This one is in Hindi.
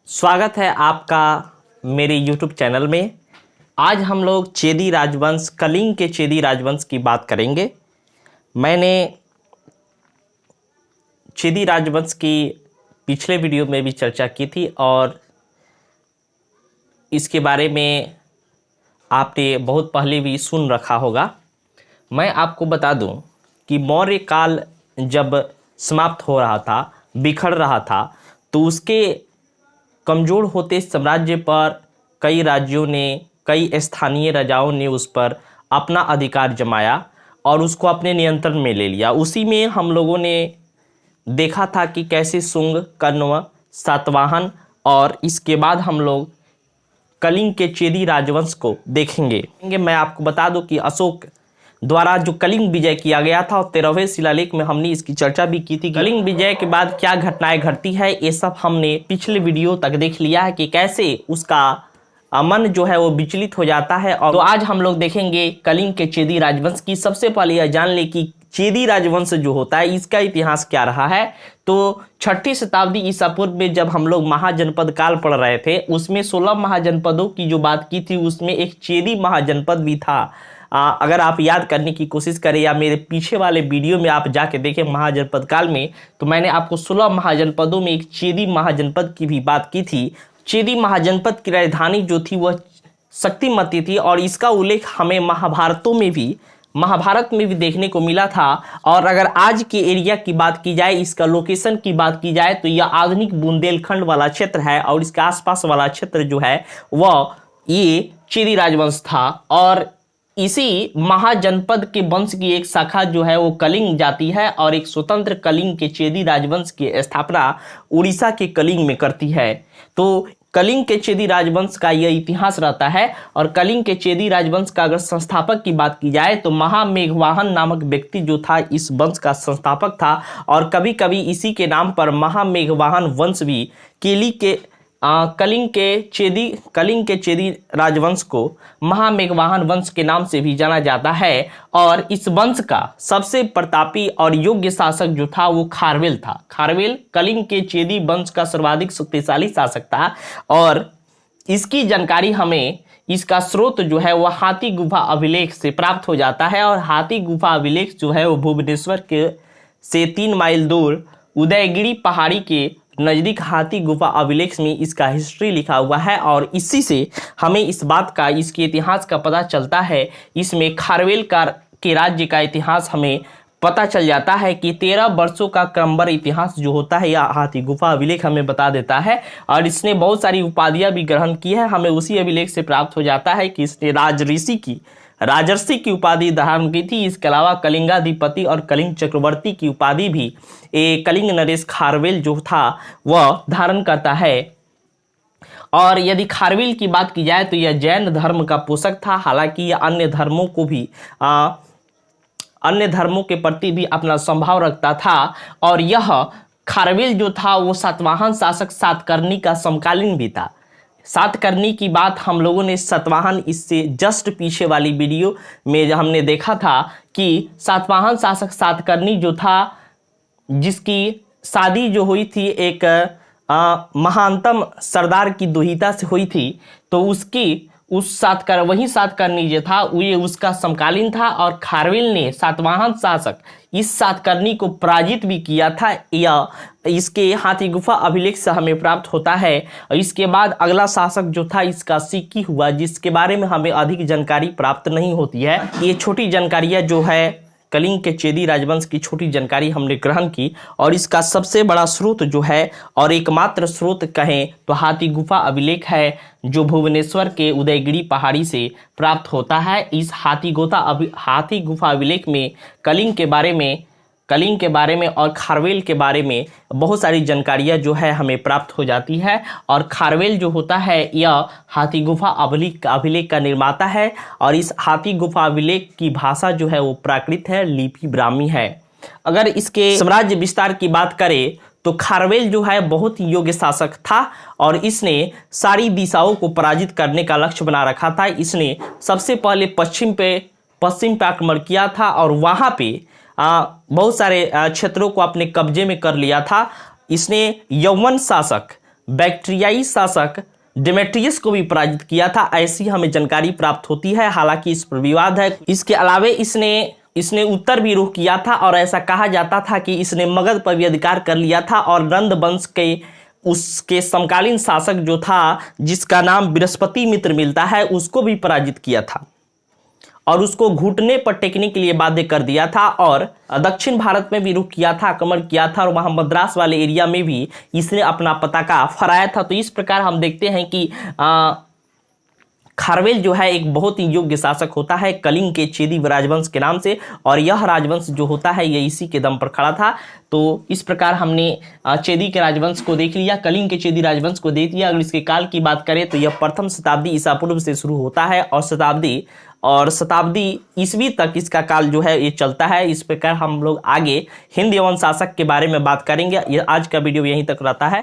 स्वागत है आपका मेरे YouTube चैनल में। आज हम लोग चेदी राजवंश, कलिंग के चेदी राजवंश की बात करेंगे। मैंने चेदी राजवंश की पिछले वीडियो में भी चर्चा की थी और इसके बारे में आपने बहुत पहले भी सुन रखा होगा। मैं आपको बता दूं कि मौर्य काल जब समाप्त हो रहा था, बिखर रहा था, तो उसके कमज़ोर होते साम्राज्य पर कई राज्यों ने, कई स्थानीय राजाओं ने उस पर अपना अधिकार जमाया और उसको अपने नियंत्रण में ले लिया। उसी में हम लोगों ने देखा था कि कैसे शुंग, कण्व, सातवाहन और इसके बाद हम लोग कलिंग के चेदी राजवंश को देखेंगे। मैं आपको बता दूं कि अशोक द्वारा जो कलिंग विजय किया गया था और 13वें शिलालेख में हमने इसकी चर्चा भी की थी। कलिंग विजय के बाद क्या घटनाएं घटती है, ये सब हमने पिछले वीडियो तक देख लिया है कि कैसे उसका मन जो है वो विचलित हो जाता है। और तो आज हम लोग देखेंगे कलिंग के चेदी राजवंश की। सबसे पहले यह जान ले कि चेदी राजवंश जो होता है इसका इतिहास क्या रहा है। तो 6ठी शताब्दी ईसा पूर्व में जब हम लोग महाजनपद काल पढ़ रहे थे, उसमें 16 महाजनपदों की जो बात की थी उसमें एक चेदी महाजनपद भी था। अगर आप याद करने की कोशिश करें या मेरे पीछे वाले वीडियो में आप जाके देखें महाजनपद काल में, तो मैंने आपको 16 महाजनपदों में एक चेदी महाजनपद की भी बात की थी। चेदी महाजनपद की राजधानी जो थी वह शक्तिमती थी और इसका उल्लेख हमें महाभारत में भी देखने को मिला था। और अगर आज के एरिया की बात की जाए, इसका लोकेशन की बात की जाए, तो यह आधुनिक बुंदेलखंड वाला क्षेत्र है और इसके आसपास वाला क्षेत्र जो है वह ये चेदी राजवंश था। और इसी महाजनपद के वंश की एक शाखा जो है वो कलिंग जाती है और एक स्वतंत्र कलिंग के चेदी राजवंश की स्थापना उड़ीसा के कलिंग में करती है। तो कलिंग के चेदी राजवंश का यह इतिहास रहता है। और कलिंग के चेदी राजवंश का अगर संस्थापक की बात की जाए तो महामेघवाहन नामक व्यक्ति जो था इस वंश का संस्थापक था और कभी कभी इसी के नाम पर महामेघवाहन वंश भी कलिंग के चेदी राजवंश को महामेघवाहन वंश के नाम से भी जाना जाता है। और इस वंश का सबसे प्रतापी और योग्य शासक जो था वो खारवेल था। खारवेल कलिंग के चेदी वंश का सर्वाधिक शक्तिशाली शासक था और इसकी जानकारी हमें, इसका स्रोत जो है वह हाथी गुफा अभिलेख से प्राप्त हो जाता है। और हाथी गुफा अभिलेख जो है वो भुवनेश्वर से 3 माइल दूर उदयगिरी पहाड़ी के नज़दीक हाथी गुफा अभिलेख में इसका हिस्ट्री लिखा हुआ है। और इसी से हमें इस बात का, इसके इतिहास का पता चलता है। इसमें खारवेल के राज्य का इतिहास हमें पता चल जाता है कि 13 वर्षों का क्रमबद्ध इतिहास जो होता है यह हाथी गुफा अभिलेख हमें बता देता है। और इसने बहुत सारी उपाधियां भी ग्रहण की है। हमें उसी अभिलेख से प्राप्त हो जाता है कि इसने राजर्षि की उपाधि धारण की थी। इसके अलावा कलिंगाधिपति और कलिंग चक्रवर्ती की उपाधि भी कलिंग नरेश खारवेल जो था वह धारण करता है। और यदि खारवेल की बात की जाए तो यह जैन धर्म का पोषक था। हालांकि यह अन्य धर्मों के प्रति भी अपना संभाव रखता था। और यह खारवेल जो था वो सातवाहन शासक सातकर्णी का समकालीन भी था। सातकर्णी की बात हम लोगों ने सातवाहन, इससे जस्ट पीछे वाली वीडियो में हमने देखा था कि सातवाहन शासक सातकर्णी जो था, जिसकी शादी जो हुई थी एक महानतम सरदार की दुहिता से हुई थी, तो वही सातकर्णी जो था ये उसका समकालीन था। और खारवेल ने सातवाहन शासक इस सातकर्णी को पराजित भी किया था। यह इसके हाथी गुफा अभिलेख से हमें प्राप्त होता है। और इसके बाद अगला शासक जो था इसका सिक्की हुआ, जिसके बारे में हमें अधिक जानकारी प्राप्त नहीं होती है। ये छोटी जानकारियाँ जो है कलिंग के चेदी राजवंश की छोटी जानकारी हमने ग्रहण की। और इसका सबसे बड़ा स्रोत जो है और एकमात्र स्रोत कहें तो हाथी गुफा अभिलेख है, जो भुवनेश्वर के उदयगिरी पहाड़ी से प्राप्त होता है। इस हाथी गुफा अभिलेख में कलिंग के बारे में और खारवेल के बारे में बहुत सारी जानकारियाँ जो है हमें प्राप्त हो जाती है। और खारवेल जो होता है यह हाथी गुफा अभिलेख का निर्माता है। और इस हाथी गुफा अभिलेख की भाषा जो है वो प्राकृत है, लिपि ब्राह्मी है। अगर इसके साम्राज्य विस्तार की बात करें तो खारवेल जो है बहुत ही योग्य शासक था और इसने सारी दिशाओं को पराजित करने का लक्ष्य बना रखा था। इसने सबसे पहले पश्चिम पे आक्रमण किया था और वहाँ पे बहुत सारे क्षेत्रों को अपने कब्जे में कर लिया था। इसने यवन शासक बैक्ट्रियाई शासक डेमेट्रियस को भी पराजित किया था, ऐसी हमें जानकारी प्राप्त होती है। हालांकि इस पर विवाद है। इसके अलावे इसने उत्तर भी रुख किया था और ऐसा कहा जाता था कि इसने मगध पर भी अधिकार कर लिया था और नंद वंश के उसके समकालीन शासक जो था, जिसका नाम बृहस्पति मित्र मिलता है, उसको भी पराजित किया था और उसको घुटने पर टेकने के लिए बाध्य कर दिया था। और दक्षिण भारत में भी रुख किया था, आक्रमण किया था और वहां मद्रास वाले एरिया में भी इसने अपना पताका फहराया था। तो इस प्रकार हम देखते हैं कि खारवेल जो है एक बहुत ही योग्य शासक होता है कलिंग के चेदी राजवंश के नाम से, और यह राजवंश जो होता है ये इसी के दम पर खड़ा था। तो इस प्रकार हमने चेदी के राजवंश को देख लिया, कलिंग के चेदी राजवंश को देख लिया। अगर इसके काल की बात करें तो यह प्रथम शताब्दी ईसा पूर्व से शुरू होता है और शताब्दी ईस्वी तक इसका काल जो है ये चलता है। इस प्रकार हम लोग आगे हिंद यवन शासक के बारे में बात करेंगे। ये आज का वीडियो यहीं तक रहता है।